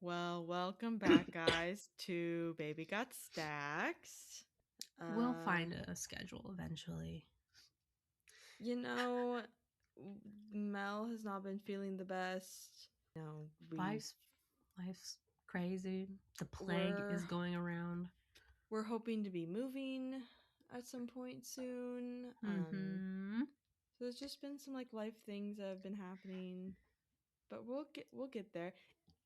Well, welcome back, guys, to Baby Got Stacks. We'll find a schedule eventually. You know, Mel has not been feeling the best. We Life's crazy. The plague is we're going around. we're hoping to be moving at some point soon. Mm-hmm. So there's just been some like life things that have been happening, but we'll get there. We'll get there.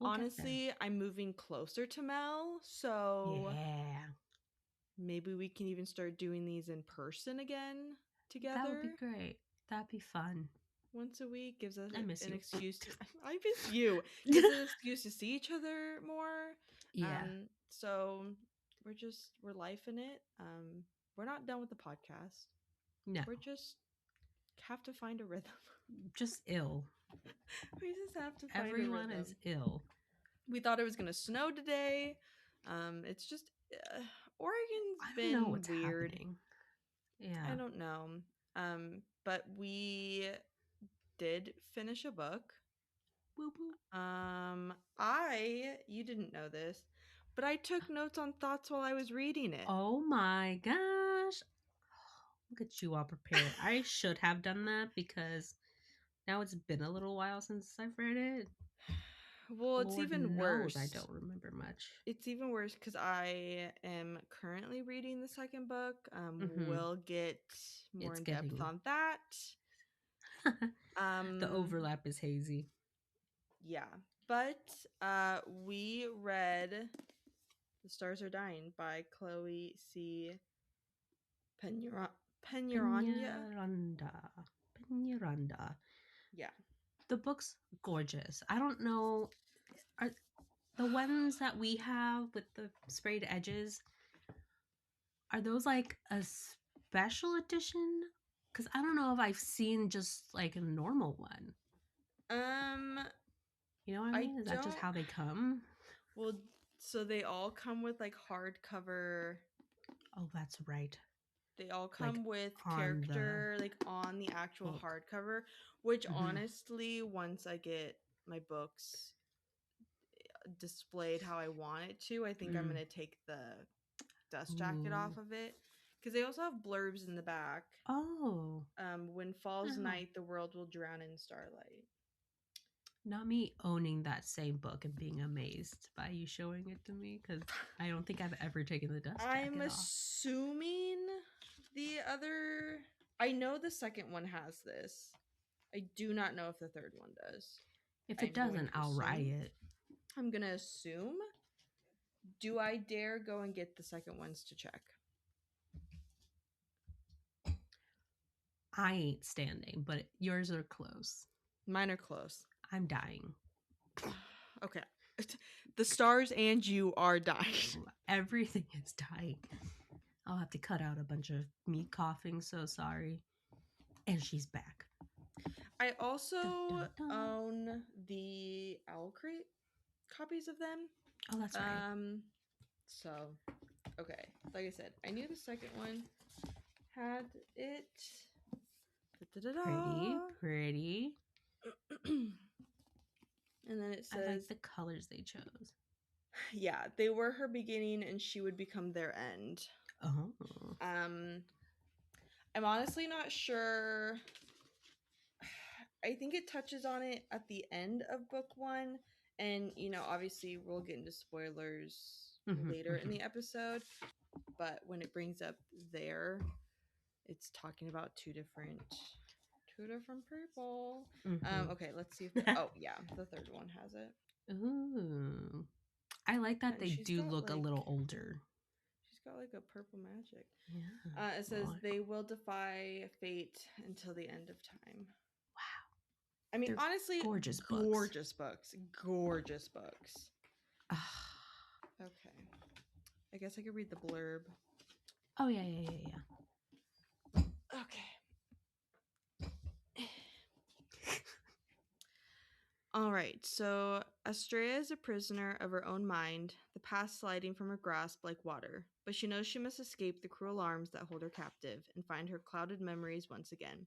Honestly, I'm moving closer to Mel, so Yeah. maybe we can even start doing these in person again That would be together great. That'd be fun. once a week. Gives us I miss an you. excuse to I miss you. Gives us an excuse to see each other more. Yeah. So we're lifing it. We're not done with the podcast. No. We're just have to find a rhythm. Just ill. We just have to find a Everyone is rhythm. ill. We thought it was gonna snow today. It's just Oregon's I don't know been what's weird. happening. I Yeah. don't know. But we did finish a book. Woo woo. You didn't know this, but I took notes on thoughts while I was reading it. Oh my gosh. Look at you all prepared. I should have done that because now it's been a little while since I've read it. Well, it's Lord even knows I worse. don't remember much. It's even worse because I am currently reading the second book. Mm-hmm. We'll get more It's in depth getting on that. the Um, overlap is hazy. yeah, but we read "The Stars Are Dying" by Chloe C. Peñaranda. Peñaranda. Peñaranda. Yeah. The book's gorgeous. I don't know. Are the ones that we have with the sprayed edges, are those like a special edition? Because I don't know if I've seen just like a normal one. Um, You know what I I mean? Is that just don't. how they come? Well, so they all come with like hardcover. Oh, that's right. They all Like come with on the character like on the actual book. hardcover, which Hmm. honestly, once I get my books displayed how I want it to, I think I'm Mm. gonna take the dust jacket off Ooh. of it because they also have blurbs in the back. Oh. When falls Oh. night, the world will drown in starlight. Not me owning that same book and being amazed by you showing it to me because I don't think I've ever taken the dust I'm jacket off. assuming the other. I know the second one has this. I do not know if the third one does. If it I'm going doesn't, to I'll write assume. it. I'm going to assume. Do I dare go and get the second ones to check? I ain't standing, but yours are close. Mine are close. I'm dying. Okay. The stars and you are dying. Everything is dying. I'll have to cut out a bunch of me coughing, so sorry. And she's back. I Dun, also dun, dun. own the Owl Crate copies of them. Oh, that's right. So okay. Like I said, I knew the second one had it. Pretty, Da-da-da-da. pretty. And then it I like says, the colors they chose. yeah, they were her beginning and she would become their end. Oh. Um, I'm honestly not sure. I think it touches on it at the end of book one. And, obviously we'll get into spoilers Mm-hmm, later in mm-hmm. the episode. But when it brings up there, it's talking about two different people. Mm-hmm. Okay, let's see if oh yeah, the third one has it. Ooh. I like that And they do look a little older. she's got like a purple magic. Yeah. It says Oh, they will defy fate until the end of time. wow. I mean, They're honestly, gorgeous books. gorgeous books. Gorgeous books. Ah. Okay. I guess I could read the blurb. Oh, yeah, yeah, yeah, Okay. All right, so Estrella is a prisoner of her own mind, the past sliding from her grasp like water, but she knows she must escape the cruel arms that hold her captive and find her clouded memories once again.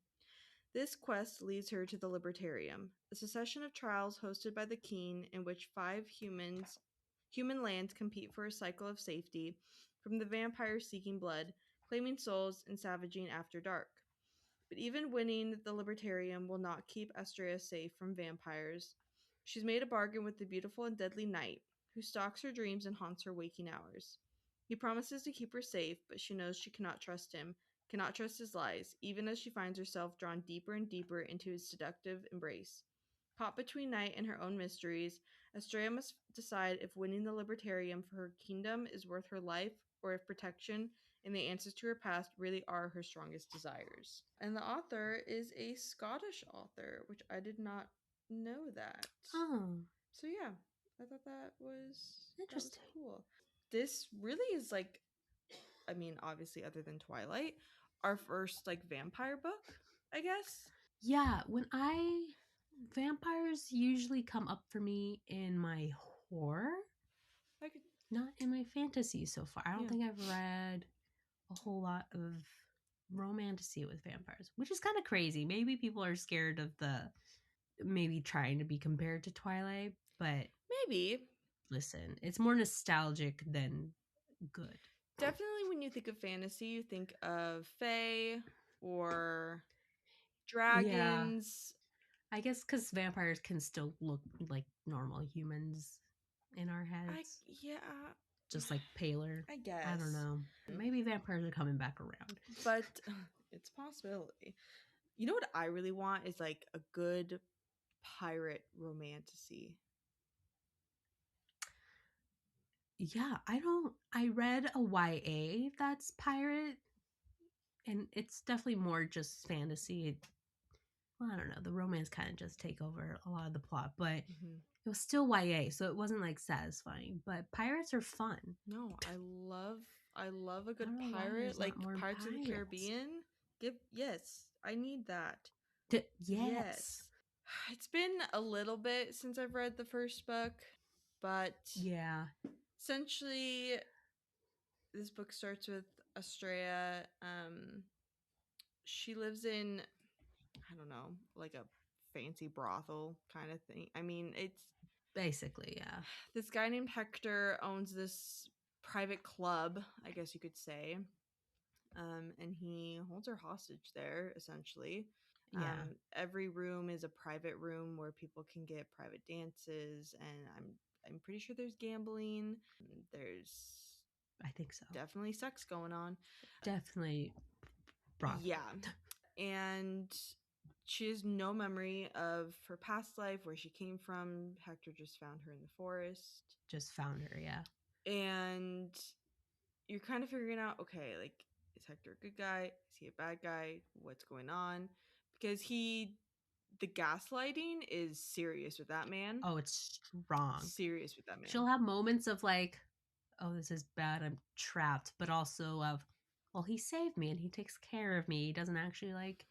This quest leads her to the Libertarium, a succession of trials hosted by the King in which human lands compete for a cycle of safety from the vampires seeking blood, claiming souls, and savaging after dark. But even winning the Libertarium will not keep Astrea safe from vampires. She's made a bargain with the beautiful and deadly Knight, who stalks her dreams and haunts her waking hours. He promises to keep her safe, but she knows she cannot trust him, cannot trust his lies, even as she finds herself drawn deeper and deeper into his seductive embrace. Caught between Knight and her own mysteries, Astrea must decide if winning the Libertarium for her kingdom is worth her life, or if protection and the answers to her past really are her strongest desires. And the author is a Scottish author, which I did not know that. Oh, So yeah, I thought that was interesting. cool. This really is like, I mean, obviously other than Twilight, our first like vampire book, I guess. Yeah, vampires usually come up for me in my horror, I could, not in my fantasy so far. I don't yeah. think I've read a whole lot of romantasy with vampires, which is kind of crazy. Maybe people are scared of the maybe trying to be compared to Twilight, but Maybe. listen, it's more nostalgic than good. Definitely when you think of fantasy, you think of fae or Yeah, dragons. I guess because vampires can still look like normal humans in our I heads, yeah, just like paler. I I don't guess. know. Maybe vampires are coming back around. But it's a possibility. You know what I really want is like a good pirate romantasy. Yeah, I read a YA that's pirate, and it's definitely more just fantasy. Well, I don't know. The romance kind of just take over a lot of the plot, but Mm-hmm. it was still YA, so it wasn't like satisfying. But pirates are fun. No, I love a I good don't know why pirate there's like not more Pirates of the pirates. Caribbean. Give yes, I need that. Yes. Yes. It's been a little bit since I've read the first book, but Yeah. essentially this book starts with Astrea. She lives in, I don't know, like a fancy brothel kind of thing. I mean, it's Basically, yeah. this guy named Hector owns this private club, I guess you could say. And he holds her hostage there, essentially. Yeah. Every room is a private room where people can get private dances, and I'm pretty sure there's gambling. There's I think so. definitely sex going on. Definitely brothel. Yeah, and she has no memory of her past life, where she came from. Hector just found her in the forest, Just found her, yeah. and you're kind of figuring out, okay, like, is Hector a good guy? Is he a bad guy? What's going on? Because the gaslighting is serious with that man. Oh, it's strong. Serious with that man. She'll have moments of like, oh, this is bad, I'm trapped, but also of, well, he saved me and he takes care of me. He doesn't actually like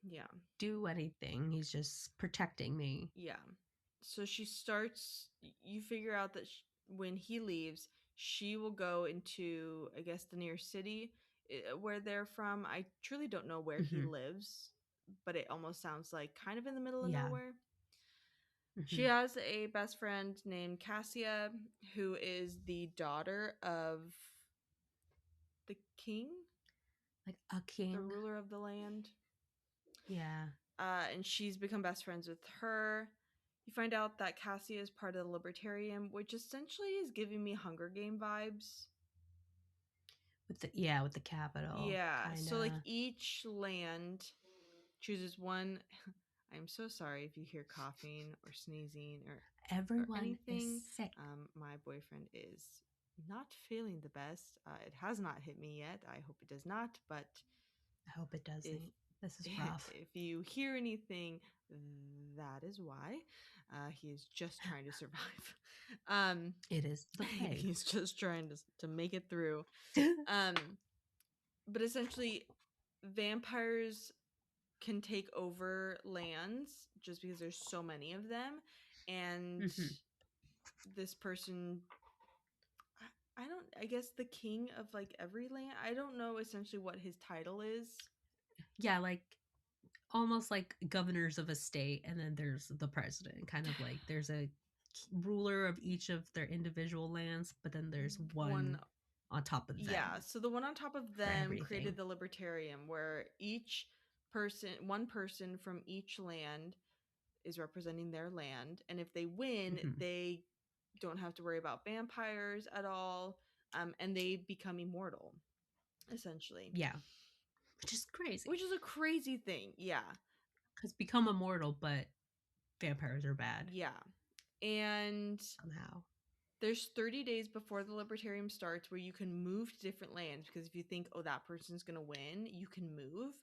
Yeah. do anything. He's just protecting me. Yeah. So she starts, you figure out that when he leaves, she will go into, I guess, the near city where they're from. I truly don't know where he Mm-hmm. lives, but it almost sounds like kind of in the middle of Yeah. nowhere. She Mm-hmm. has a best friend named Cassia, who is the daughter of the king, Like a the king. ruler of the land. Yeah. And she's become best friends with her. You find out that Cassia is part of the Libertarium, which essentially is giving me Hunger Game vibes. With the capital, Yeah, kind so like of. each land chooses one. I'm so sorry if you hear coughing or sneezing or Everyone is anything. sick. My boyfriend is not feeling the best. It has not hit me yet. I hope it does not. But I hope it if doesn't. This is rough. if you hear anything, that is why. He is just trying to survive. It is the plague. He's just trying to make it through. Um, but essentially, vampires can take over lands just because there's so many of them, and Mm-hmm. this person, I don't, I guess the king of like every land. I don't know essentially what his title is. Yeah, like almost like governors of a state, and then there's the president. Kind of like there's a ruler of each of their individual lands, but then there's One, one on top of yeah. them So the one on top of for them created everything. the Libertarium, where each one person from each land is representing their land, and if they win, Hmm. they don't have to worry about vampires at all, and they become immortal, essentially, Yeah, which is crazy which is a crazy thing. Yeah, because become immortal, but vampires are bad yeah, and somehow. there's 30 days before the Libertarium starts where you can move to different lands, because if you think, oh, that person's gonna win, you can move,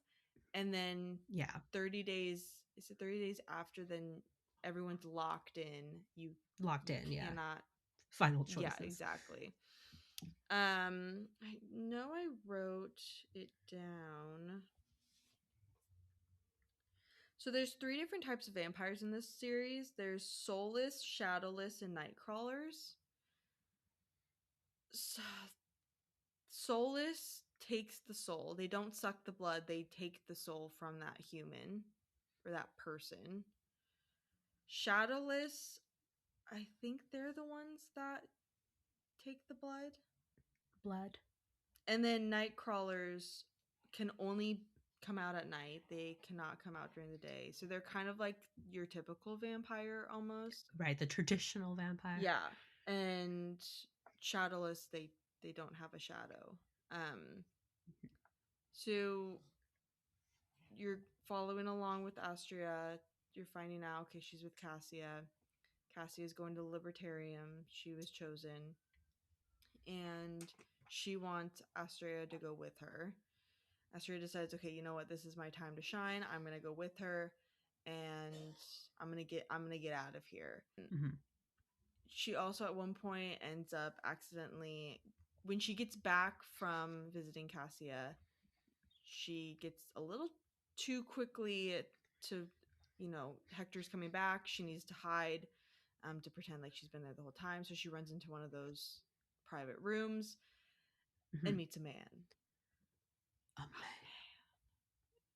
and then Yeah, 30 days, is it 30 days after, then everyone's locked in, locked you in. Yeah, cannot. final Yeah, choices. exactly. I know I wrote it down. So there's three different types of vampires in this series. There's soulless, shadowless, and night crawlers. So, soulless takes the soul. They don't suck the blood, they take the soul from that human or that person. Shadowless, I think they're the ones that take the blood. Blood. And then night crawlers can only come out at night. They cannot come out during the day. So they're kind of like your typical vampire almost. Right, the traditional vampire. Yeah. And shadowless, they don't have a shadow. So you're following along with Astria. You're finding out, okay, she's with Cassia. Cassia is going to the Libertarium. She was chosen. And she wants Astria to go with her. Astria decides, okay, you know what, this is my time to shine. I'm gonna go with her, and I'm gonna get out of here. Hmm. She also at one point ends up accidentally, when she gets back from visiting Cassia, she gets a little too quickly to, Hector's coming back. She needs to hide, to pretend like she's been there the whole time. So she runs into one of those private rooms and Hmm. meets a man.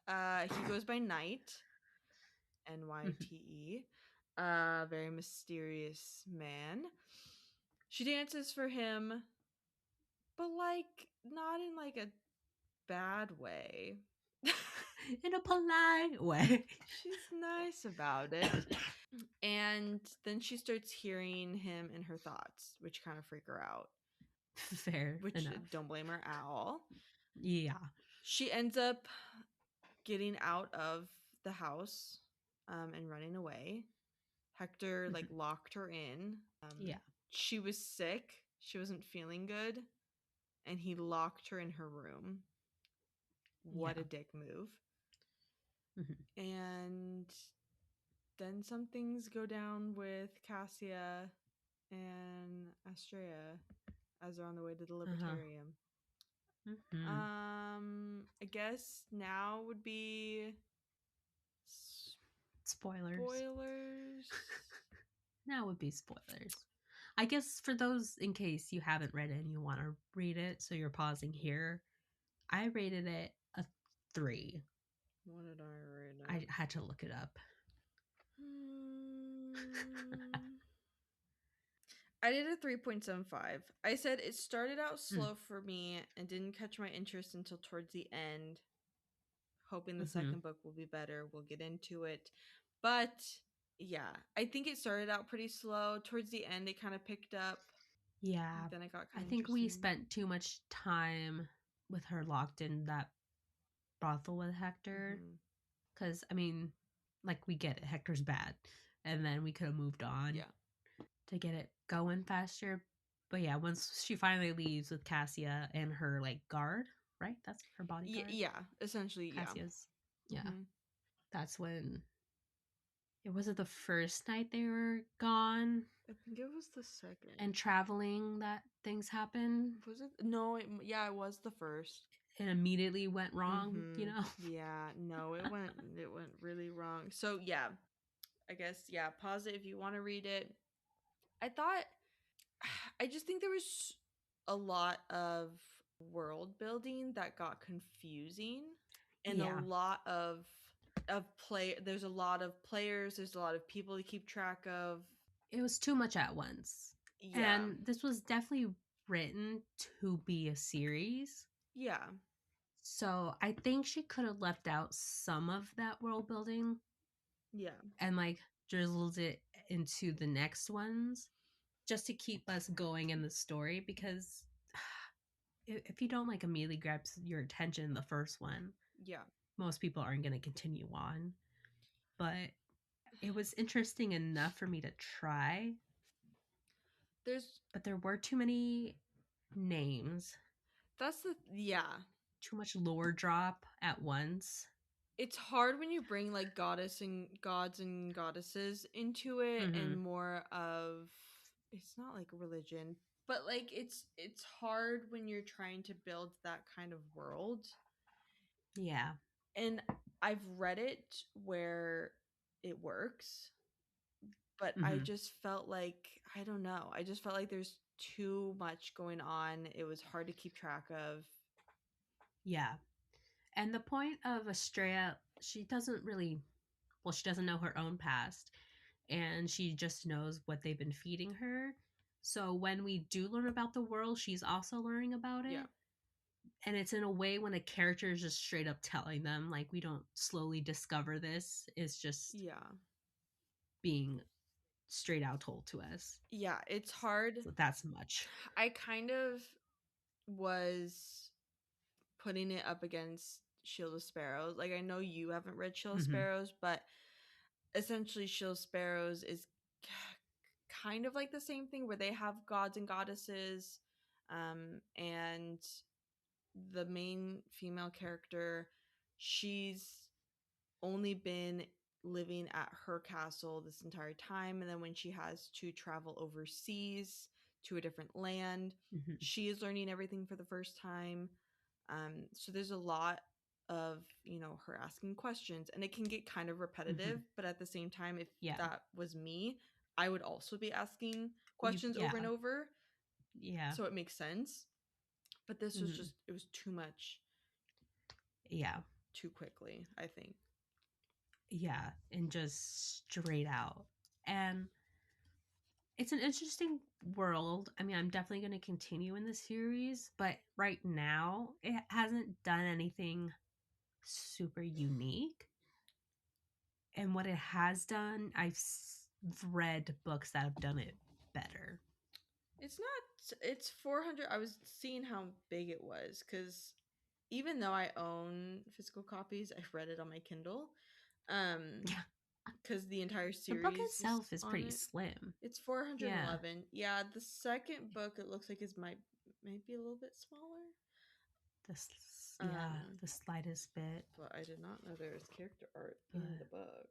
Oh He goes by Knight, man. Nyte. Very mysterious man. She dances for him, but like not in like a bad way. In a polite way. She's nice about it. And then she starts hearing him in her thoughts, which kind of freak her out. Fair Which enough. don't blame her at all. Yeah. She ends up getting out of the house, and running away. Hector like Hmm. locked her in. Yeah. She was sick. She wasn't feeling good, and he locked her in her room. What Yeah. a dick move. Hmm. And then some things go down with Cassia and Astrea as they're on the way to the Uh-huh. Libertarium. Hmm. I guess now would be Spoilers. spoilers. Now would be spoilers. I guess for those in case you haven't read it and you want to read it, so you're pausing here, I rated it a 3. What did I rate I it? had to look it up. I did a 3.75. I said it started out Mm. slow for me and didn't catch my interest until towards the end. Hoping the Mm-hmm. second book will be better. We'll get into it. But yeah, I think it started out pretty slow. Towards the end, it kind of picked up. Yeah. Then it got I kind of think we interesting. spent too much time with her locked in that brothel with Hector. Mm-hmm. Because, I mean, like, we get it. Hector's bad. And then we could have moved on Yeah. to get it going faster. But yeah, once she finally leaves with Cassia and her, like, guard, right? That's her bodyguard. Yeah, essentially, yeah. Cassia's. Yeah. Mm-hmm. That's when. It was it the first night they were gone I think it was the second. and traveling that things happen Was it? No, yeah, it was the first. and immediately went wrong, you Mm-hmm. know? Yeah, no, it went really wrong. So yeah, I guess, yeah, pause it if you want to read it. I thought, I just think there was a lot of world building that got confusing, and a Yeah. lot of There's a lot of players, there's a lot of people to keep track of. It was too much at once. Yeah. And this was definitely written to be a series. Yeah. So I think she could have left out some of that world building Yeah. and like drizzled it into the next ones just to keep us going in the story, because if you don't like immediately grabs your attention in the first one, Yeah. most people aren't going to continue on. But it was interesting enough for me to try, There's but there were too many names, that's the yeah. too much lore drop at once. It's hard when you bring like goddess and gods and goddesses into it and Mm-hmm. more of it's not like religion, but like it's hard when you're trying to build that kind of world. Yeah. And I've read it where it works, but I Mm-hmm. just felt like I don't know. I just felt like there's too much going on. It was hard to keep track of. Yeah. And the point of Estrella, she doesn't really, well, she doesn't know her own past, and she just knows what they've been feeding her. So when we do learn about the world, she's also learning about Yeah. it. And it's in a way when a character is just straight up telling them, like, we don't slowly discover this. It's just Yeah. being straight out told to us. Yeah, it's hard. So that's much. I kind of was putting it up against Shield of Sparrows. Like I know you haven't read Shield of Mm-hmm. Sparrows, but essentially Shield of Sparrows is kind of like the same thing where they have gods and goddesses, and the main female character, she's only been living at her castle this entire time, and then when she has to travel overseas to a different land, Mm-hmm. she is learning everything for the first time. So there's a lot of her asking questions, and it can get kind of Mm-hmm. repetitive, but at the same time, if Yeah. that was me, I would also be asking You, questions over and yeah. over, Yeah. so it makes sense. But this was Mm-hmm. just, it was too much Yeah. too quickly, I think. Yeah. And just straight out. And it's an interesting world. I mean, I'm definitely going to continue in the series, but right now it hasn't done anything super unique. And what it has done, read books that have done it better. It's not. It's 400. I was seeing how big it was because even though I own physical copies, I've read it on my Kindle. Um, Yeah. because the entire The book series is itself is on pretty it. slim. It's Yeah. 411. Yeah, the second book it looks like is might be a little bit smaller. This, yeah, Um, the slightest bit. but I did not know there was character art in the But book.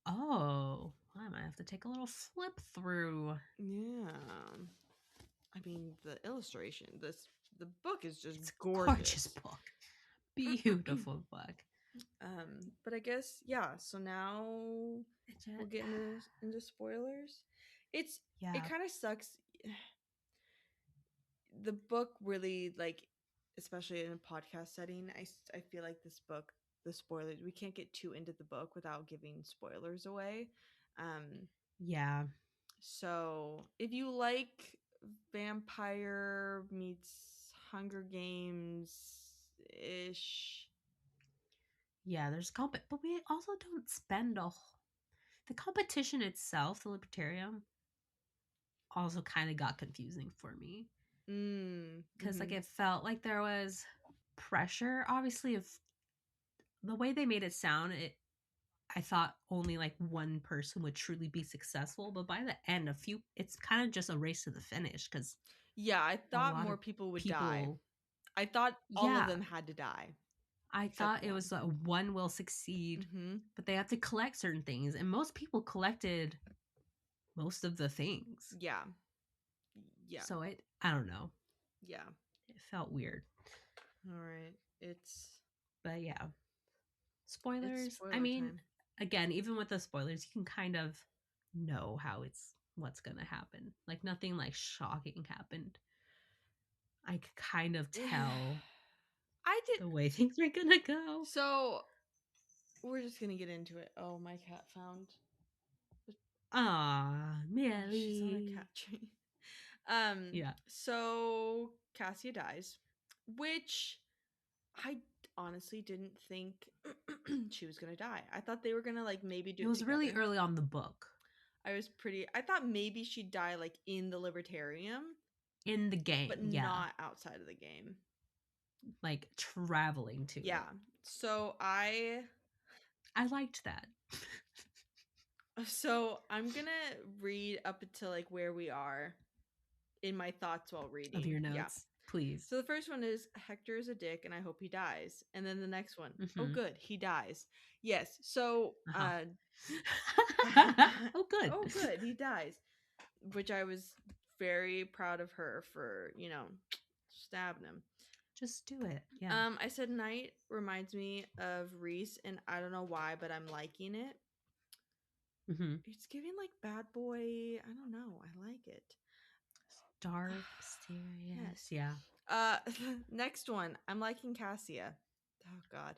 oh, I might have to take a little flip through. Yeah, I mean the illustration. The book is just It's a gorgeous gorgeous. book. Beautiful book. But I guess yeah. So now It just, we'll get into spoilers. It's it yeah, kind of sucks. The book really like, especially in a podcast setting. I feel like this book, the spoilers, we can't get too into the book without giving spoilers away. Um, yeah, so if you like vampire meets Hunger Games ish, yeah. There's but we also don't spend the competition itself, the Libertarium, also kind of got confusing for me because like mm-hmm. it felt like there was pressure. Obviously, if the way they made it sound, I thought only like one person would truly be successful, but by the end, it's kind of just a race to the finish because Yeah, I a thought lot of more people would die. people, I thought all of yeah, them had to die I except thought it one. was one will succeed, Mm-hmm. but they have to collect certain things, and most people collected most of the things. Yeah. Yeah. So I don't know, Yeah. it felt weird, All right. but yeah, It's spoilers. I spoiler mean, time. again, even with the spoilers, you can kind of know what's gonna happen. Like nothing like shocking happened. I could kind of tell I did the way things are gonna go. so we're just gonna get into it. Oh, my cat found. Ah, Oh, she's on a Millie. cat tree. Yeah. So Cassia dies, which I honestly didn't think she was gonna die. I thought they were gonna like maybe do It it was really together. early on the book. I thought maybe she'd die like in the Libertarium, In the game, but yeah. not outside of the game. Like traveling to Yeah. it. So I I liked that. I'm gonna read up until like where we are in my thoughts while Of reading. your Yeah. notes, please. So the first one is Hector is a dick and I hope he dies. And then the next one, oh Mm-hmm. good, he dies. Yes. So Uh-huh. Oh, good. oh good, he dies. Which I was very proud of her for, stabbing him. Just do it. Yeah. I said Night reminds me of Reese, and I don't know why, but I'm liking it. Mm-hmm. It's giving like bad boy. I don't know. I like it. Dark, mysterious. Yes. Yeah. Uh, next one. I'm liking Cassia. Oh God.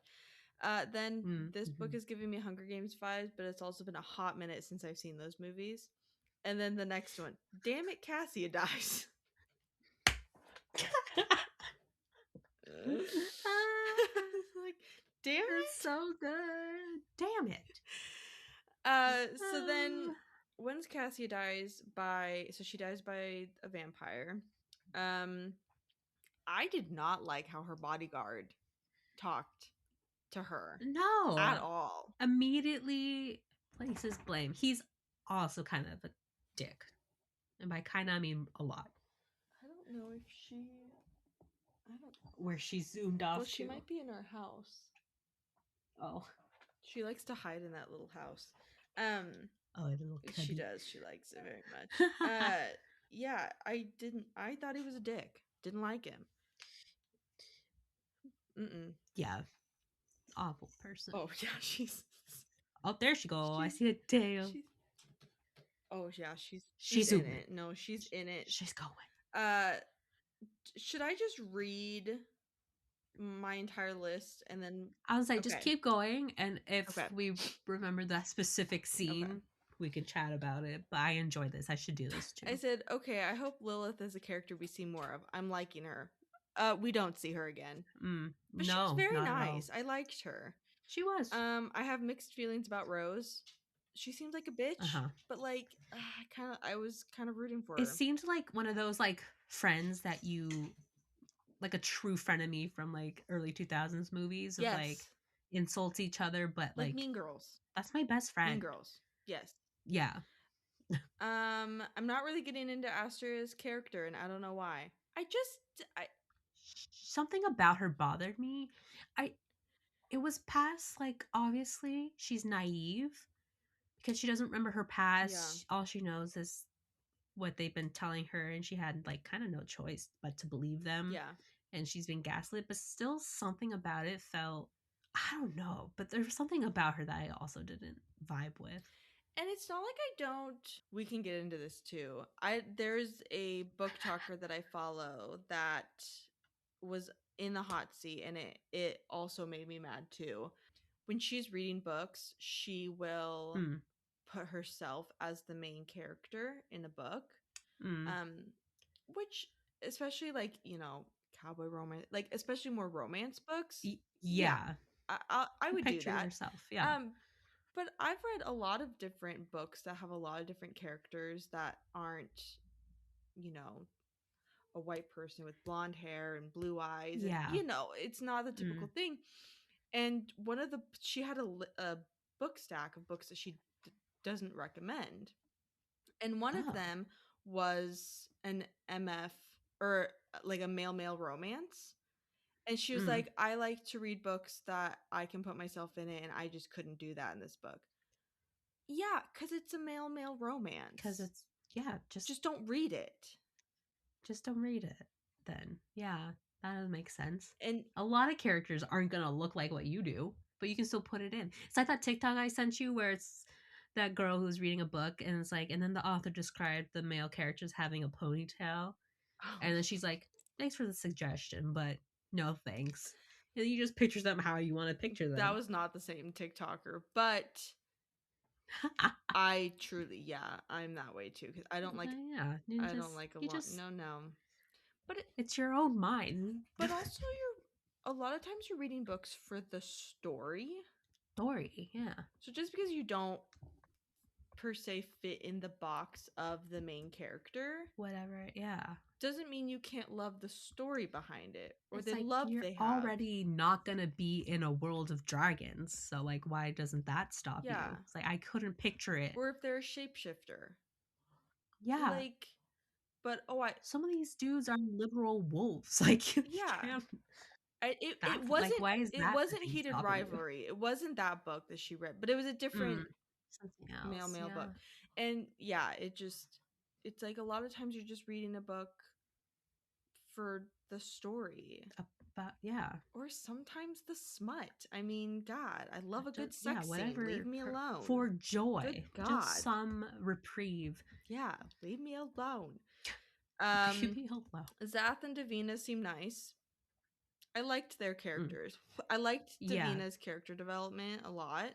Then this Mm-hmm. book is giving me Hunger Games vibes, but it's also been a hot minute since I've seen those movies. And then the next one. Damn it, Cassia dies. Like, damn It's it. so good. Damn it. So then once Cassia dies she dies by a vampire. Um I did not like how her bodyguard talked to her at No. all. Immediately places blame. He's also kind of a dick. And by kind of, I mean a lot. I don't know if I don't Where she zoomed well, off she to. might be in her house. Oh. She likes to hide in that little house. Um Oh, a little she cubby. does. She likes it very much. Yeah, I thought he was a dick. Didn't like him. Mm-mm. Yeah. Awful person. Oh yeah, she's Oh, there she go. I she's see a tail. she's oh yeah, she's She's in zooming. it. No, she's in it. She's going. Uh should I just read my entire list and then I was like, just okay. keep going. And if Okay. we remember that specific Okay. scene, we can chat about it. But I enjoy this. I should do this too. I said, "Okay, I hope Lilith is a character we see more of. I'm liking her." We don't see her again. But she was No, very not at all. nice. I liked her. She was. I have mixed feelings about Rose. She seemed like a bitch, Uh-huh. but like I was kind of rooting for It her. seemed like one of those like friends that you like a true frenemy from like early 2000s movies of like Yes. insults each other, but Like like Mean Girls. that's my best Mean friend. Girls. Yes. Yeah. I'm not really getting into Astria's character, and I don't know why. I Something about her bothered me. I It was past like obviously she's naive because she doesn't remember her yeah, past. All she knows is what they've been telling her and she had like kind of no choice but to believe them, yeah. and she's been gaslit, but still something about it felt, I don't know, but there was something about her that I also didn't vibe with. And it's not like I don't. We can get into this too. There's a book talker that I follow that was in the hot seat, and it also made me mad too. When she's reading books, she will Mm, put herself as the main character in a book, mm. um, which especially like cowboy romance, like especially more romance books. Yeah, Yeah, I would do picturing that. herself, yeah. But I've read a lot of different books that have a lot of different characters that aren't, you know, a white person with blonde hair and blue eyes, and Yeah. it's not the typical Mm. thing. And she had a book stack of books that she doesn't recommend, and one of Oh. them was an MF, or like a male romance. And she was Mm. like, I like to read books that I can put myself in it, and I just couldn't do that in this book. Yeah, because it's a male romance. Because it's, yeah, Just don't read it. just don't read it then. Yeah, that does make sense. And A lot of characters aren't gonna look like what you do, but you can still put it in. It's like that TikTok I sent you where it's that girl who's reading a book and it's like, and then the author described the male characters having a ponytail, oh, and then she's like, thanks for the suggestion, but no thanks. And you just picture them how you want to picture That them. was not the same TikToker, but I truly, yeah, I'm that way too because Yeah, and I don't just like a you lot. just No, no, but it's your own mind also you're a lot of times you're reading books for the story. story. Yeah, So just because you don't per se fit in the box of the main character whatever. Yeah, doesn't mean you can't love the story behind it or it's the like love you're they have. already not gonna be in a world of dragons, so like, why doesn't that stop Yeah. you? It's like I couldn't picture it. Or if they're a shapeshifter. Yeah, Like, but oh, I, some of these dudes are literal wolves. Like you yeah. can't. It That's like, wasn't why is that the thing heated stopping you? rivalry. It wasn't that book that she read, but it was a different Mm, something else. male book. Yeah, And yeah, it's like a lot of times you're just reading a book for the story about yeah. or sometimes the smut. I mean, God, I love a Just good yeah, sex scene. Leave whatever me alone. for Good joy, just God. some reprieve. Yeah, leave me alone. Leave Um, me alone. Zath and Davina seem nice. I liked their Mm, characters. I liked yeah. Davina's character development a lot.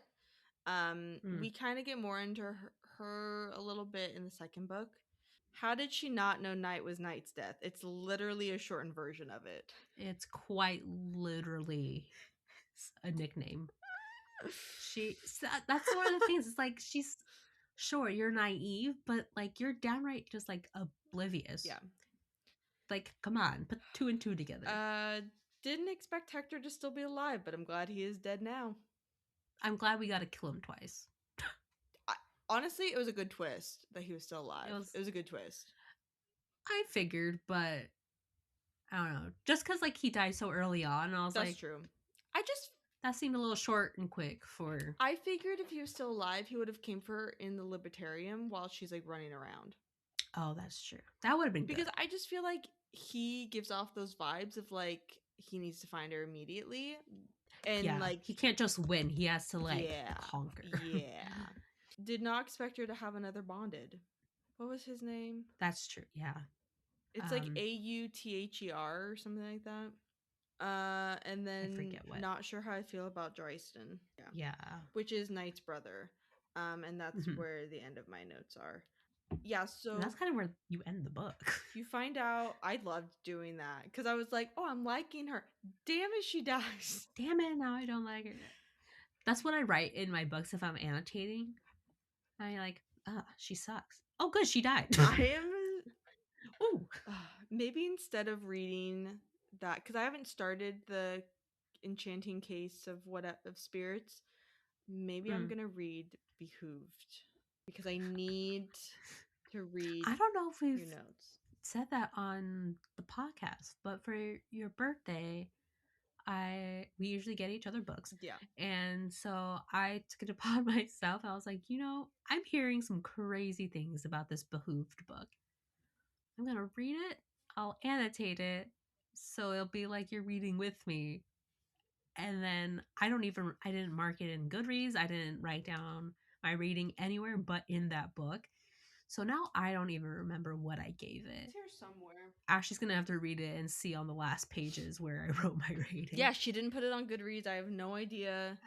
Mm. We kind of get more into her a little bit in the second book. How did she not know Night was Night's death? It's literally a shortened version of it. It's quite literally a nickname. That's one of the things. It's like she's sure you're naive, but like you're downright just like oblivious. Yeah. Like, come on, put two and two together. Uh, didn't expect Hector to still be alive, but I'm glad he is dead now. I'm glad we got to kill him twice. I, honestly, it was a good twist that he was still It alive. was It was a good twist. I figured, but I don't know. Just because like he died so early on, I was That's like, true. I just that seemed a little short and quick for. I figured if he was still alive, he would have came for her in the Libertarium while she's like running around. Oh, that's true. That would have been Because good. I just feel like he gives off those vibes of like he needs to find her immediately. And Yeah, like he can't just win. He has to like yeah. conquer. Yeah. Did not expect her to have another bonded. What was his name? That's true. Yeah. It's like Auther or something like that. And I then forget what. not sure how I feel about Dryston. Yeah. Yeah. Which is Knight's brother. And that's Mhm. where the end of my notes are. Yeah, so And that's kind of where you end the book. you find out I loved doing that because I was like, oh, I'm liking her. Damn it, she dies. Damn it! Now I don't like her. That's what I write in my books if I'm annotating. I like, she sucks. Oh, good, she died. I am. Ooh. Maybe instead of reading that, because I haven't started the Enchanting Case of Spirits. Maybe I'm Mm. gonna read Behooved because I need to read I don't know if your we've notes. said that on the podcast, but for your birthday, we usually get each other books. Yeah. And so I took it upon myself. I was like, I'm hearing some crazy things about this behooved book. I'm gonna read it, I'll annotate it, so it'll be like you're reading with me. And then I didn't mark it in Goodreads. I didn't write down my reading anywhere but in that book. So now I don't even remember what I gave it. It's here somewhere. Ashley's gonna have to read it and see on the last pages where I wrote my rating. Yeah, she didn't put it on Goodreads. I have no idea.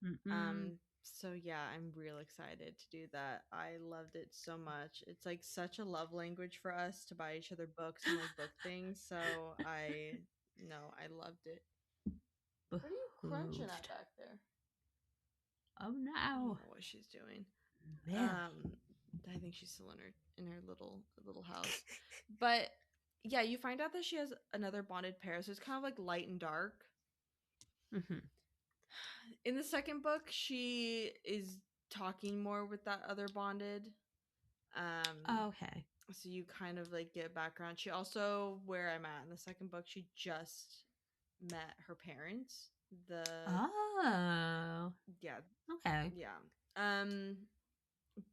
Mm-mm. So yeah, I'm real excited to do that. I loved it so much. It's like such a love language for us to buy each other books and like book things. So I loved it. What are you crunching at back there? Oh I no. don't know what she's doing. Man. I think she's still in her little house. But yeah, you find out that she has another bonded pair, so it's kind of like light and dark. Mm-hmm. In the second book, she is talking more with that other bonded. Okay. So you kind of like get background. She also, where I'm at in the second book, she just met her parents. Oh. Yeah. Okay. Yeah.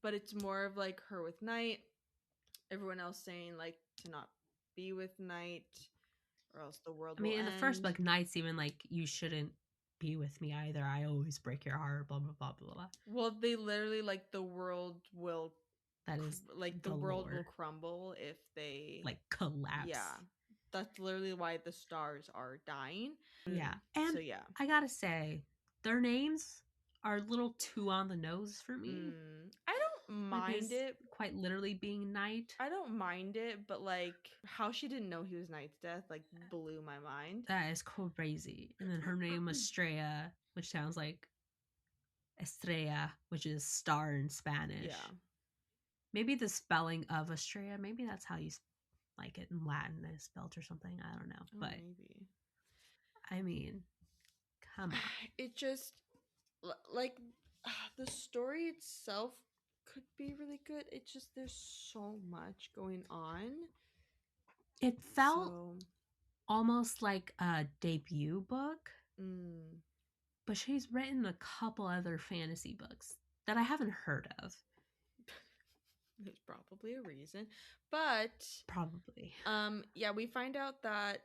But it's more of like her with Night. Everyone else saying like to not be with Night or else the world I will mean, in end. the first book, Knight's even like, you shouldn't be with me either. I always break your heart, blah, blah, blah, blah, blah. Well, they literally like the world will That is like the world will crumble if they like collapse. Yeah. That's literally why the stars are dying. Yeah. So And yeah. I gotta say, their names are a little too on the nose for me. I don't With mind his it. quite literally being night. I don't mind it, but like how she didn't know he was Knight's death like blew my mind. That is crazy. And then her name was Straya, which sounds like Estrella, which is star in Yeah. Spanish. Maybe the spelling of Estrella, maybe that's how you like it in Latin is spelled or something. I don't know. Oh, But maybe. I mean, come on. It just like the story itself could be really good. It's just there's so much going on. It felt So, almost like a debut book, mm, but she's written a couple other fantasy books that I haven't heard of. there's probably a reason. But Probably. yeah, we find out that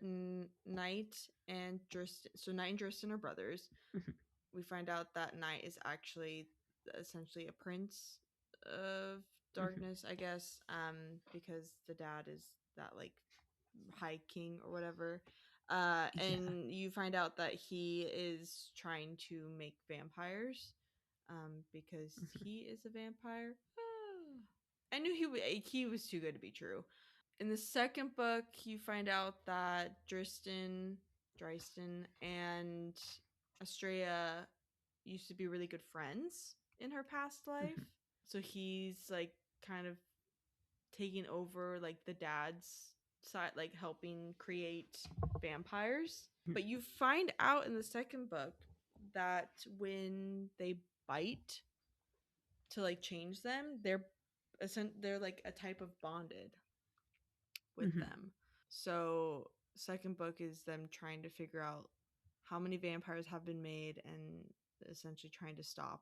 Knight and Dristan, so Knight and Dristan are brothers. Mhm, We find out that Knight is actually essentially a prince of mhm. darkness, I guess, because the dad is that like high king or whatever. Yeah. And you find out that he is trying to make vampires, because Mhm, he is a vampire. I knew he was too good to be true. In the second book, you find out that Dryston, and Estrella used to be really good friends in her past life. mhm, So he's like kind of taking over like the dad's side, like helping create vampires. mhm, But you find out in the second book that when they bite to like change them, they're like a type of bonded with mhm. them. So second book is them trying to figure out how many vampires have been made and essentially trying to stop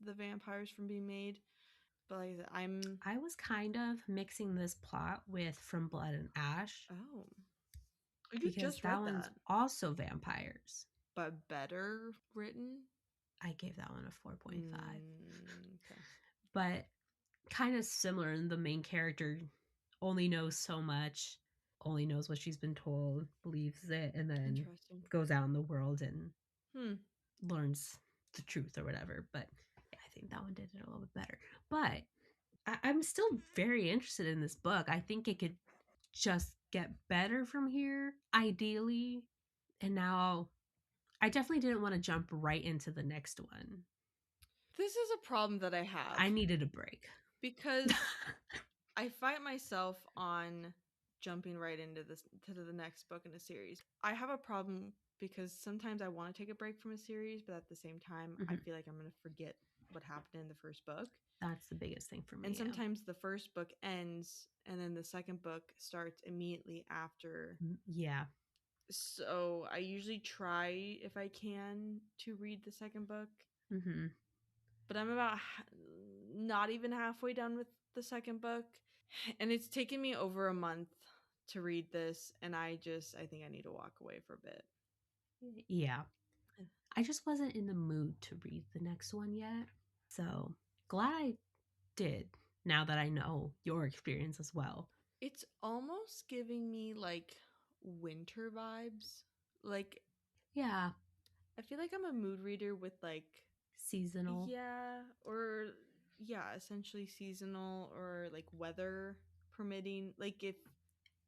the vampires from being made. But like I said, I'm I was kind of mixing this plot with From Blood and Ash oh, you because just that read one's that, also vampires. but better written. I gave that one a 4.5. Okay, But kind of similar in the main character only knows so much, only knows what she's been told, believes it, and then interesting. goes out in the world and Hmm. learns the truth or whatever. But yeah, I think that one did it a little bit better. But I'm still very interested in this book. I think it could just get better from here, ideally. And now I definitely didn't want to jump right into the next one. This is a problem that I have I needed a break. because I find myself on jumping right into this to the next book in a series. I have a problem because sometimes I want to take a break from a series, but at the same time, I Mhm. feel like I'm going to forget what happened in the first book. That's the biggest thing for And me. Yeah. sometimes the first book ends and then the second book starts immediately after. Yeah. So I usually try, if I can, to read the second book, Mm-hmm. but I'm about not even halfway done with the second book, and it's taken me over a month to read this, and I think I need to walk away for a bit. Yeah. I just wasn't in the mood to read the next one yet. So glad I did now that I know your experience as well. It's almost giving me like winter vibes. Like Yeah. I feel like I'm a mood reader with like Seasonal. yeah, or yeah, essentially seasonal or like weather permitting. Like if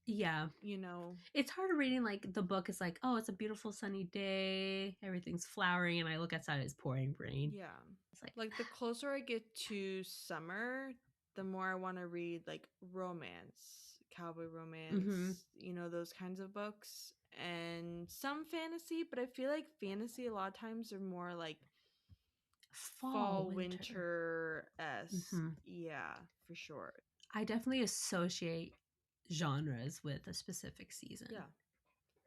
Yeah. you know, It's hard reading like the book is like, oh, it's a beautiful sunny day, everything's flowering, and I look outside, it's pouring rain. yeah. It's like, Like the closer I get to summer, the more I want to read like romance, cowboy mm-hmm. romance, those kinds of books and some fantasy, but I feel like fantasy a lot of times are more like Fall, fall winter. winter esque. Mm-hmm. Yeah, for sure. I definitely associate genres with a specific season. Yeah.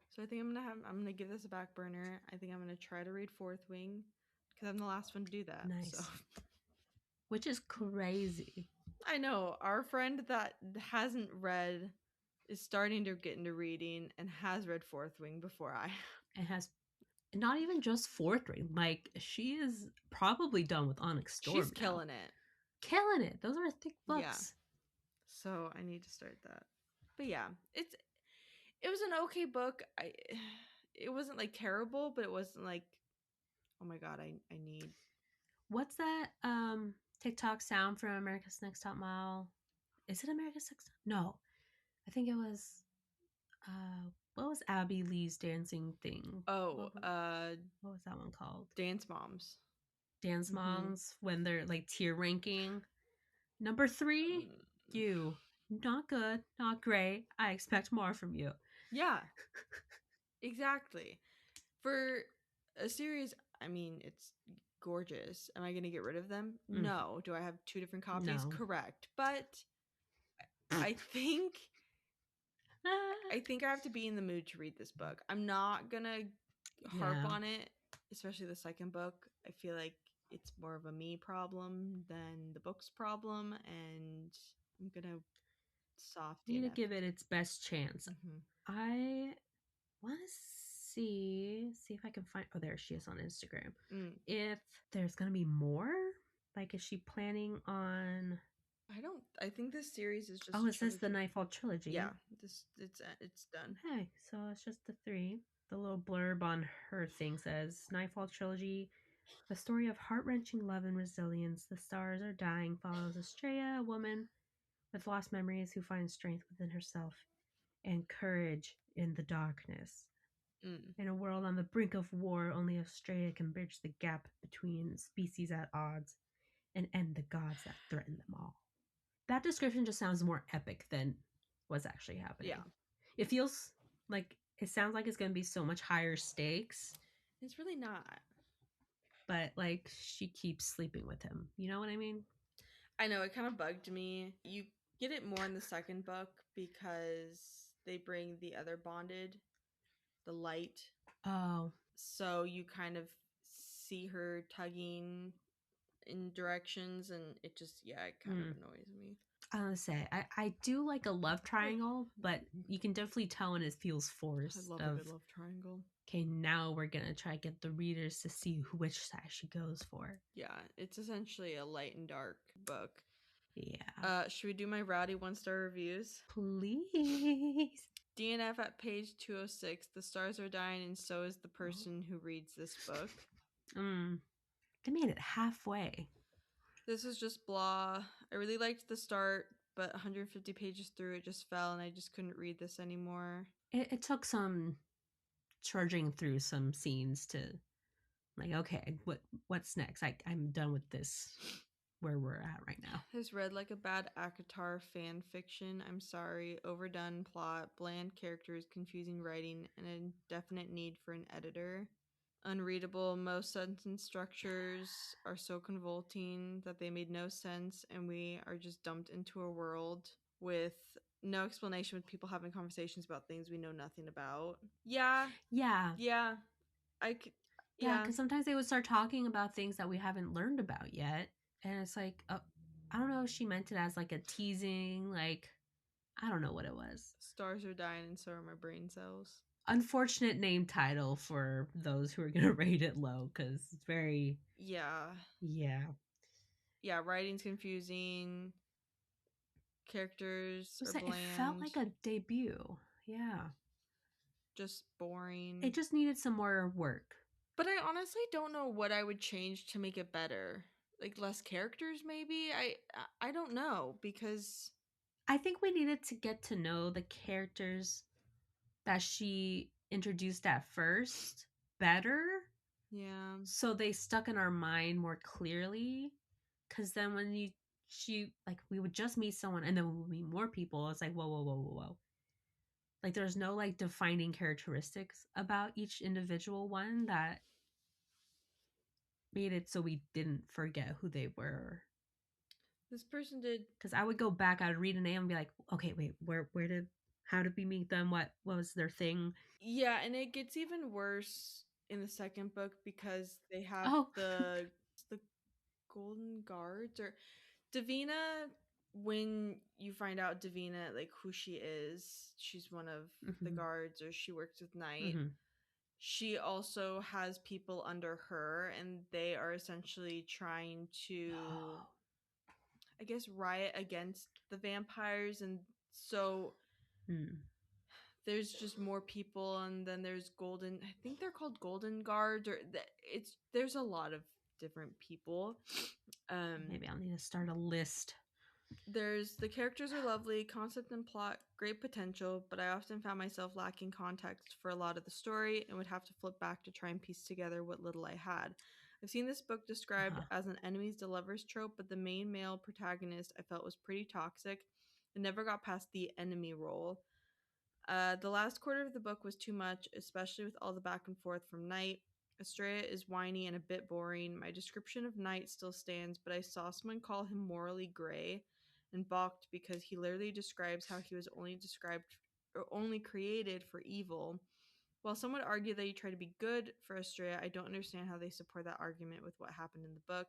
So I think I'm gonna give this a back burner. I think I'm gonna try to read Fourth Wing because I'm the last one to do that. So Nice. Which is crazy. I know our friend that hasn't read is starting to get into reading and has read Fourth Wing before I. It has not even just fourth grade. Like she is probably done with Onyx She's Storm now. killing it. Killing it. Those are thick Yeah. books. So I need to start that. But yeah, It was an okay book. It wasn't like terrible, but it wasn't like, oh my god, I need. What's that TikTok sound from America's Next Top Model? Is it America's Next? No, I think it was. What was Abby Lee's dancing thing? Oh, What was that one called? Dance Moms. Dance Mm-hmm. Moms when they're like tier ranking. Number 3, you. Not good, not great. I expect more from you. Yeah, exactly. For a series, I mean, it's gorgeous. Am I going to get rid of them? Mm, No. Do I have 2 different copies? no. Correct. But I think Ah, I think I have to be in the mood to read this book. I'm not going to harp yeah. on it, especially the second book. I feel like it's more of a me problem than the book's problem, and I'm going to soft Need to DNF. give it its best chance. Mm-hmm. I want to see if I can find. Oh, there she is on Instagram. Mm. If there's gonna be more, like, is she planning on? I think this series is just Oh, a it says the trilogy. Nightfall trilogy. Yeah, it's done. Okay, so it's just the 3. The little blurb on her thing says Nightfall trilogy. A story of heart wrenching love and resilience. The stars are dying follows Estrella, a woman with lost memories who finds strength within herself and courage in the darkness. Mm. In a world on the brink of war, only Australia can bridge the gap between species at odds and end the gods that threaten them all. That description just sounds more epic than what's actually Yeah, happening. It feels like it sounds like it's going to be so much higher stakes, it's really not. but like she keeps sleeping with him. You know what I mean? I know it kind of bugged me. You get it more in the second book because they bring the other bonded, the light. Oh, So you kind of see her tugging in directions, and it just, yeah, it kind of mm. annoys me. I want to say I do like a love triangle, but you can definitely tell when it feels I forced. love a Of good love triangle. okay, now we're gonna try to get the readers to see which side she goes for. Yeah, it's essentially a light and dark book. Yeah, Should we do my rowdy 1-star reviews? please. DNF at page 206. The stars are dying, and so is the Oh. person who reads this book. They made it halfway. This is just blah. I really liked the start, but 150 pages through it just fell, and I just couldn't read this anymore. It took some trudging through some scenes to like, okay, what's next? I'm done with this. Where we're at right now. This read like a bad ACOTAR fan fiction. I'm sorry. Overdone plot, bland characters, confusing writing, and a definite need for an editor. Unreadable. Most sentence structures are so convoluting that they made no sense, and we are just dumped into a world with no explanation, with people having conversations about things we know nothing about. Yeah, Yeah, yeah, I could, yeah, yeah. because sometimes they would start talking about things that we haven't learned about yet, and it's like, I don't know if she meant it as like a teasing, like I don't know what it was. Stars are dying, and so are my brain cells. Unfortunate name title for those who are gonna rate it low because it's very Yeah, yeah. yeah. Writing's confusing. Characters are It felt bland. like a debut. Yeah, Just boring. it just needed some more work. But I honestly don't know what I would change to make it better. Like less characters, maybe. I don't know because I think we needed to get to know the characters that she introduced at first better yeah, so they stuck in our mind more clearly, because then when you she like we would just meet someone and then we would meet more people, it's like whoa, like there's no like defining characteristics about each individual one that made it so we didn't forget who they were. this person did. Because I would go back, I'd read a name and be like, okay, wait, where did how did we meet them, what was their thing? Yeah, and it gets even worse in the second book because they have Oh. the Golden Guards or Davina. When you find out Davina, like who she is, she's one of the Hmm. guards, or she works with Night. Hmm. She also has people under her, and they are essentially trying to, I guess, riot against the vampires. And so Hmm. there's just more people, and then there's golden. I think they're called golden guards, or it's there's a lot of different people. Um, Maybe I'll need to start a list. there's the characters are lovely, concept and plot, great potential, but I often found myself lacking context for a lot of the story and would have to flip back to try and piece together what little I had. I've seen this book described Uh-huh. as an enemies to lovers trope, but the main male protagonist I felt was pretty toxic and never got past the enemy role. The last quarter of the book was too much, especially with all the back and forth from Knight. Estrella is whiny and a bit boring. My description of Knight still stands, but I saw someone call him morally gray and balked because he literally describes how he was only described or only created for evil. While some would argue that he tried to be good for Estrella, I don't understand how they support that argument with what happened in the book.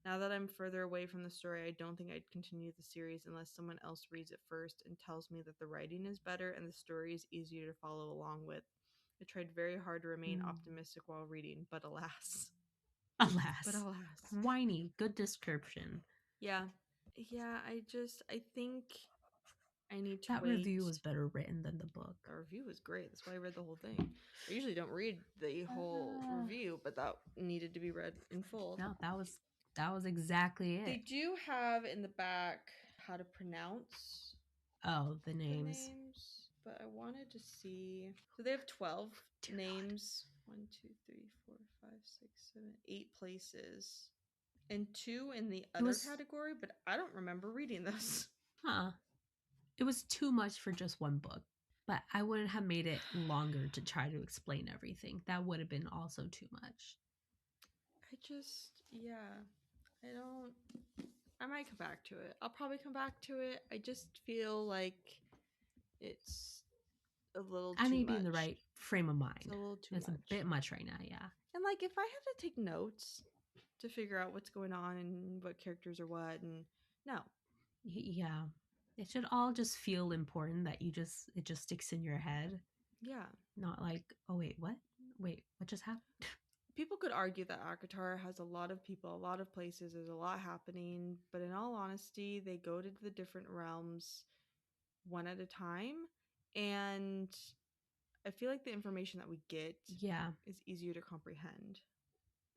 Now that I'm further away from the story, I don't think I'd continue the series unless someone else reads it first and tells me that the writing is better and the story is easier to follow along with. I tried very hard to remain Mm. optimistic while reading, but alas. But Alas. alas. Whiny. Good description. Yeah. Yeah, I think I need to That wait. review was better written than the book. The review was great. That's why I read the whole thing. I usually don't read the whole review, but that needed to be read in full. No, that was exactly They it. do have in the back how to pronounce Oh, the the names. names, but I wanted to see. So they have 12 Dear names. 1, 2, 3, 4, 5, 6, 7, 8 places. And 2 in the God. It other was, category, but I don't remember reading those. huh. It was too much for just one book. But I wouldn't have made it longer to try to explain everything. That would have been also too much. Yeah, I don't. I might come back to it. I'll probably come back to it. I just feel like it's a little I too need to be in the much. right frame of It's a mind. little too It's a much. bit much right now, yeah. And like, if I had to take notes to figure out what's going on and what characters are what, and no, Yeah. It should all just feel important that it just sticks in your head. yeah. Not like, oh wait, what? Wait, what just happened? People could argue that Akatar has a lot of people, a lot of places, there's a lot happening, but in all honesty, they go to the different realms one at a time, and I feel like the information that we get Yeah. is easier to comprehend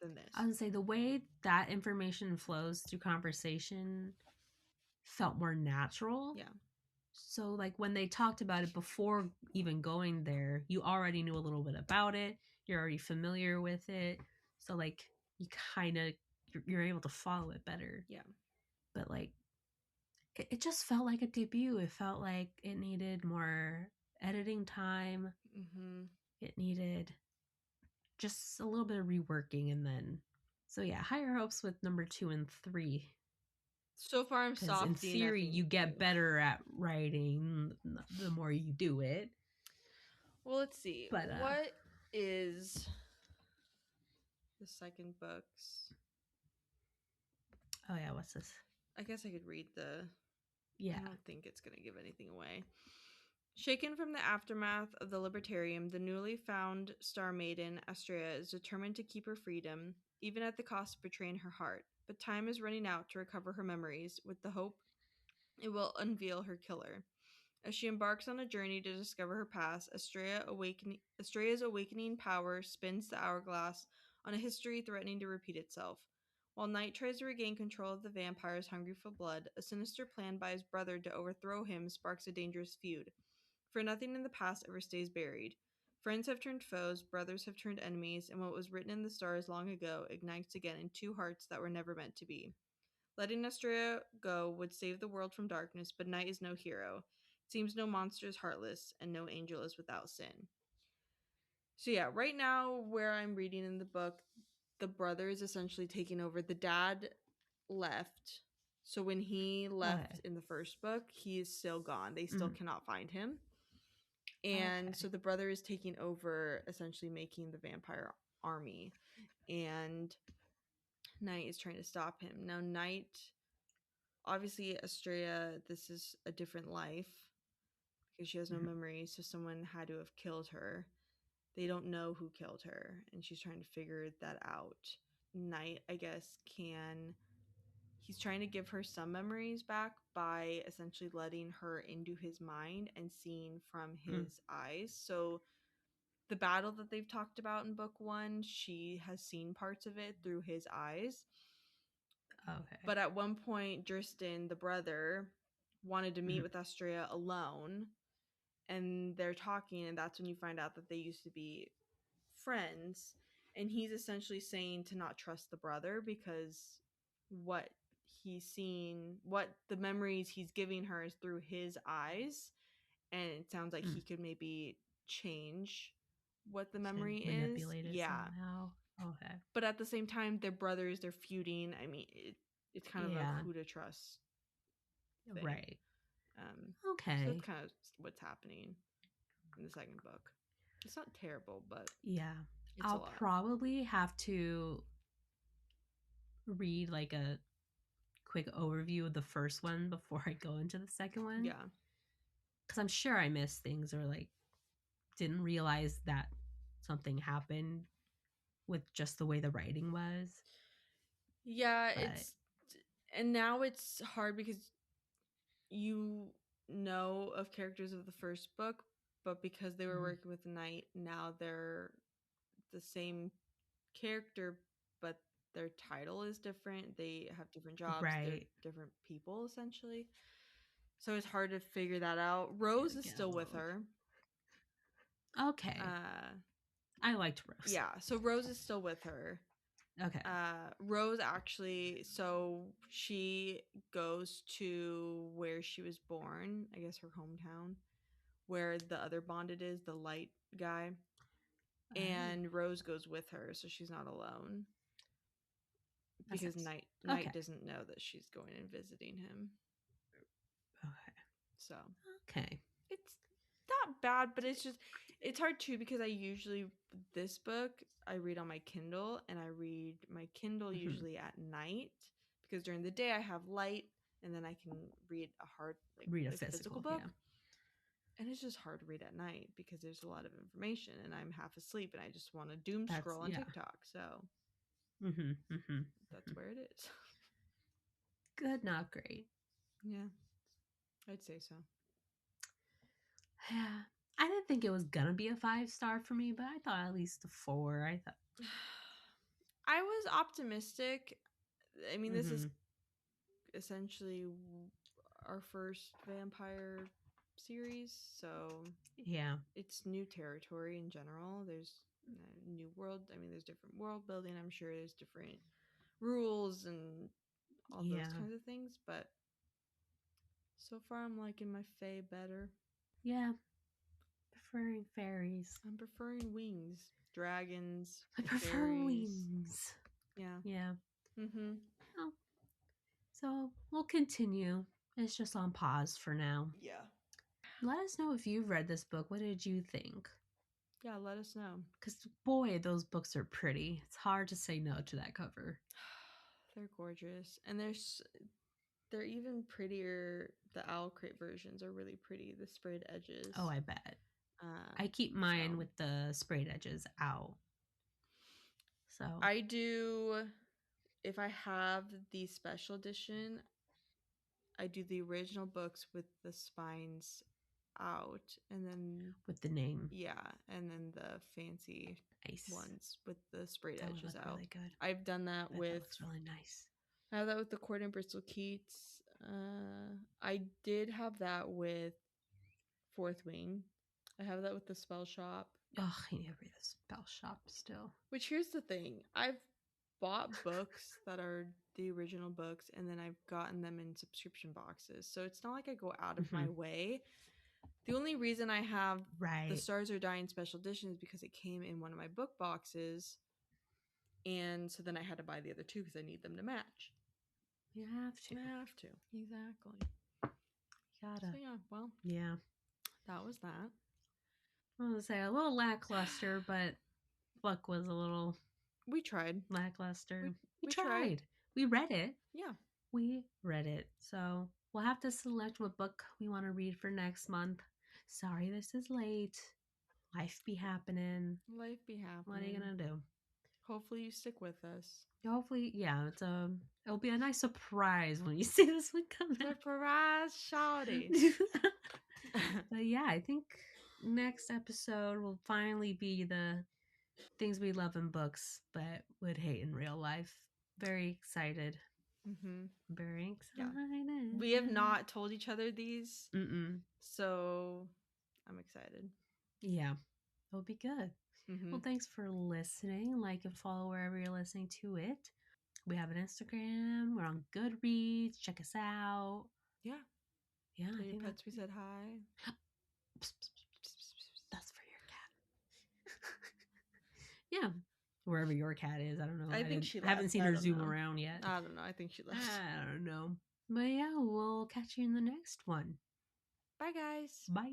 than I this. would say the way that information flows through conversation felt more natural. Yeah. So, like, when they talked about it before even going there, you already knew a little bit about it. You're already familiar with it. So, like, you kind of, you're able to follow it better. Yeah. But, like, it just felt like a debut. It felt like it needed more editing time. Mm-hmm. It needed just a little bit of reworking. And then, so yeah, higher hopes with number 2 and 3. So far, I'm Because in soft theory, DNFing you get 2. better at writing the more you do it. Well, let's see. But What is the second book's? oh yeah, what's this? I guess I could read the. Yeah. I don't think it's going to give anything away. Shaken from the aftermath of the Libertarium, the newly found Star Maiden, Astrea, is determined to keep her freedom, even at the cost of betraying her heart. But time is running out to recover her memories, with the hope it will unveil her killer. As she embarks on a journey to discover her past, Estrella's awakening power spins the hourglass on a history threatening to repeat itself. While Knight tries to regain control of the vampires hungry for blood, a sinister plan by his brother to overthrow him sparks a dangerous feud. For nothing in the past ever stays buried. Friends have turned foes, brothers have turned enemies, and what was written in the stars long ago ignites again in two hearts that were never meant to be. Letting Estrella go would save the world from darkness, but Knight is no hero. It seems no monster is heartless, and no angel is without sin. So yeah, right now where I'm reading in the book, the brother is essentially taking over. The dad left. So when he left Okay. in the first book, he is still gone. They still cannot find him. And so Okay. the brother is taking over, essentially making the vampire army. And Knight is trying to stop him. Now, Knight, obviously, Estrella, this is a different life because she has no Mhm. memory. So someone had to have killed her. They don't know who killed her. And she's trying to figure that out. Knight, I guess, can he's trying to give her some memories back by essentially letting her into his mind and seeing from Mm. his eyes. So the battle that they've talked about in book one, she has seen parts of it through his eyes. Okay. But at one point, Dristan, the brother, wanted to meet Mhm. with Astrea alone, and they're talking, and that's when you find out that they used to be friends. And he's essentially saying to not trust the brother because what he's seen, what the memories he's giving her is through his eyes, and it sounds like Mm. he could maybe change what the To memory is. manipulate it Yeah. somehow. Okay. But at the same time, they're brothers, they're feuding. I mean, it's kind of a Yeah. who to trust thing. Right. So Okay. that's kind of what's happening in the second book. It's not terrible, but Yeah. it's a I'll lot. probably have to read like a quick overview of the first one before I go into the second one. Yeah. Because I'm sure I missed things or like didn't realize that something happened with just the way the writing was. Yeah, But and now it's hard because you know of characters of the first book, but because they were mhm, working with the Knight, now they're the same character, but their title is different. They have different jobs. They're right. different people essentially. So it's hard to figure that out. Yeah, Rose is get still a with load. her. Okay. Uh I liked Rose. yeah, so Rose is still with her. Okay. Rose actually, so she goes to where she was born, I guess her hometown, where the other bonded is, the light guy. Oh, And Rose goes with her, so she's not alone. that's Because nice. Knight Okay. doesn't know that she's going and visiting him. Okay. So Okay. it's not bad, but it's hard too because I usually this book I read on my Kindle, and I read my Kindle Mhm. usually at night because during the day I have light, and then I can read a hard Read a like physical physical. book. Yeah. And it's just hard to read at night because there's a lot of information and I'm half asleep and I just want to doom That's scroll on yeah. TikTok. So that's Mhm. where it is. Good, not great. Yeah, I'd say so. Yeah. I didn't think it was gonna be a 5 star for me, but I thought at least a 4. I thought. I was optimistic. I mean, this is Mhm. essentially our first vampire series, so Yeah. it's new territory in general. There's new world. I mean, there's different world building. I'm sure there's different rules and all those Yeah. kinds of things, but so far I'm liking my Fae better. Yeah. Preferring fairies. I'm preferring wings, dragons, I prefer fairies. wings. Yeah. Yeah. Mhm. Oh, so we'll continue. It's just on pause for now. Yeah. Let us know if you've read this book. What did you think? Yeah, let us know. Because, boy, those books are pretty. It's hard to say no to that cover. They're gorgeous. And they're even prettier. The Owl Crate versions are really pretty. The sprayed edges. Oh, I bet. Uh, I keep so mine with the sprayed edges out. So, I do. If I have the special edition, I do the original books with the spines out, and then with the name. yeah, and then the fancy Nice. ones with the sprayed That would edges look out. really good. I've done that I bet that with. looks really nice. I have that with the Cord and Bristol Keats. I did have that with Fourth Wing. I have that with the Spell Shop. Oh, I need to read the spell shop still. Which here's the thing. I've bought books that are the original books and then I've gotten them in subscription boxes. So it's not like I go out of my way. The only reason I have the Right. Stars Are Dying special edition is because it came in one of my book boxes. And so then I had to buy the other two because I need them to match. You have to. I have to. Exactly. You gotta. So yeah, well, Yeah. that was that. I was gonna say a little lackluster, but book was a little We tried. lackluster. We We tried. tried. We read it. Yeah. We read it. So we'll have to select what book we want to read for next month. Sorry this is late. Life be happening. Life be What are you happening. gonna do? Hopefully you stick with us. Hopefully, yeah, it'll be a nice surprise when you see this one come out. Surprise, shawty. But yeah, I think next episode will finally be the things we love in books but would hate in real life. Very excited. Mm-hmm. Very Yeah. excited. We have not told each other these, Mm-mm. so I'm excited. Yeah, it'll be good. Mm-hmm. Well, thanks for listening. Like and follow wherever you're listening to it. We have an Instagram. We're on Goodreads. Check us out. Yeah. Yeah, Tell I your think pets we said hi. that's for your cat. Yeah, wherever your cat is. I don't know. I think she I haven't left. seen I her don't zoom know. around yet. I don't know. I think she left. I don't know. But yeah, we'll catch you in the next one. Bye, guys. Bye.